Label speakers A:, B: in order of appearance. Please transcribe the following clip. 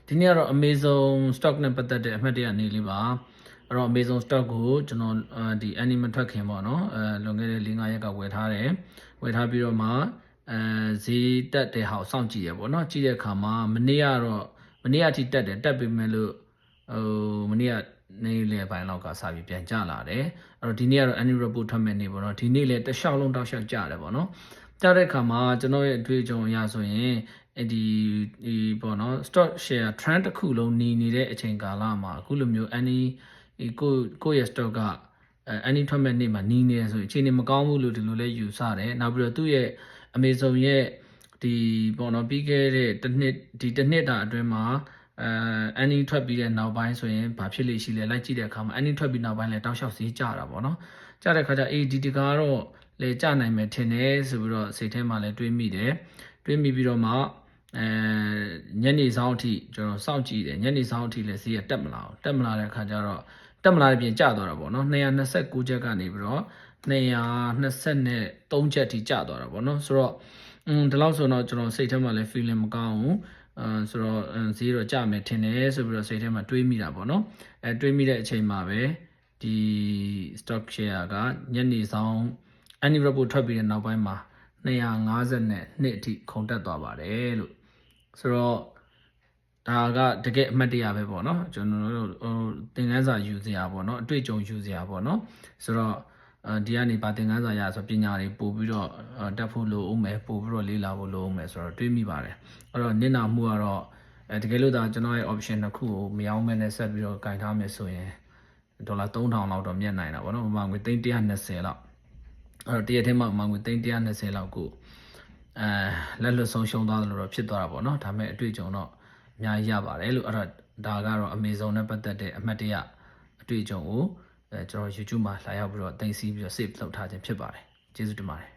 A: ဒီနေ့ကတော့ Amazon stock နဲ့ပတ်သက်တဲ့အမှတ်တရနေလေးပါအဲ့တော့ Amazon stock ကိုကျွန်တော်ဒီ anime ထွက်ခင်ပေါ့နော်လွန်ခဲ့တဲ့ 4-5 ရက်ကဝယ်ထားတယ်ဝယ်ထားပြီးတော့မှဈေးတက်တဲ့ဟာကိုစောင့်ကြည့်ရပေါ့နော်ကြည့်တဲ့အခါမှာမနေ့ကအထိတက်တယ်တက်ပေမဲ့လို့မနေ့ကနေလေပိုင်းလောက်ကစပြီးပြန်ကျလာတယ်အဲ့တော့ဒီနေ့ကတော့ annual report ထွက်မဲ့နေ့ပေါ့နော်ဒီနေ့လည်းတစ်လျှောက်လုံးတောက်လျှောက်ကျတယ်ပေါ့နော်ကျတဲ့အခါမှာကျွန်တော်ရဲ့အတွေ့အကြုံအရဆိုရင်ဒီပေါ့နော် stock share trend တစ်ခုလုံးနေနေတဲ့အချိန်ကာလမှာအခုလိုမျိုး ကိုယ့်ရဲ့ stock ကထွက်မဲ့နေ့မှာနေနေဆိုရင်အခြေအနေမကောင်းဘူးလို့ဒီလိုလဲယူဆတယ်နောက်ပြီးတော့သူ့ရဲ့ Amazon ရဲ့ဒီပေါ့နော်ပြီးခဲ့တဲ့တစ်နှစ်တာအတွင်းမှာannie ထွက်ပြီးတဲ့နောက်ပိုင်းဆိုရင်ဘာဖြစ်လိမ့်ရှိလဲလိုက်ကြည့်တဲ့အခါမှာ annie ထွက်ပြီးနောက်ပိုင်းလဲတောက်လျှောက်ဈေးကျတာပေါ့နော်ကျတဲ့ခါကျဒီတကားတော့လေကျနိုင်မယ်ထင်တယ်ဆိုပြီးတော့စိတ်ထဲမှာလဲတွေးမိတယ်တွေးမိပြီးတော့မှညနေဆောင်အထိကျွန်တော်စောင့်ကြည့်တယ်ညနေဆောင်အထိလဲဈေးကတက်မလာတဲ့အခါကျတော့တက်မလာတဲ့ပြင်ကျသွားတာပေါ့နော်229ချက်ကနေပြီးတော့223ချက်ထိကျသွားတာပေါ့နော်ဆိုတော့ဒီလောက်ဆိုတော့ကျွန်တော်စိတ်ထဲမှာလဲ feeling မကောင်းဘူးဆိုတော့ဈေးတော့ကျမယ်ထင်တယ်ဆိုပြီးတော့စိတ်ထဲမှာတွေးမိတာပေါ့နော်တွေးမိတဲ့အချိန်မှာပဲဒီ stock share ကညနေဆောင် annual report ထွက်ပြီးတဲ့နောက်ပိုင်းမှာ252အထိခုန်တက်သွားပါတယ်လို့ဆိုတော့ဒါကတကယ်အမှတ်တရပဲပေါ့နော်ကျွန်တော်တို့သင်ခန်းစာယူစရာပေါ့နော်အတွေ့အကြုံယူစရာပေါ့နော်ဆိုတော့ဒီကနေပါသင်ခန်းစာရဆိုပညာတွေပို့ပြီးတော့တက်ဖို့လိုအောင်မယ်ပို့ပြီးတော့လေ့လာဖို့လိုအောင်မယ်ဆိုတော့တွေးမိပါတယ်အဲ့တော့နင့်နာမှုကတော့တကယ်လို့ဒါကျွန်တော်ရဲ့ option တစ်ခုကိုမရောမဲနဲ့ဆက်ပြီးတော့ကင်ထားမယ်ဆိုရင်ဒေါ်လာ3000လောက်တော့မြတ်နိုင်တာပေါ့နော်မြန်မာငွေ320လောက်အဲ့တော့တရက်ထဲမှာမြန်မာငွေ320လောက်ကိုလက်လွတ်ဆုံးရှုံးသွားတယ်လို့တော့ဖြစ်သွားတာပေါ့နော်ဒါပေမဲ့အတွေ့အကြုံတော့အများကြီးရပါတယ်လို့အဲ့တော့ဒါကတော့ Amazon နဲ့ပတ်သက်တဲ့အမှတ်တရအတွေ့အကြုံကိုကျွန်တော် YouTube မှာလာရောက်ပြီးတော့တင်စီပြီးတော့ save လုပ်ထားခြင်းဖြစ်ပါတယ်ကျေးဇူးတင်ပါတယ်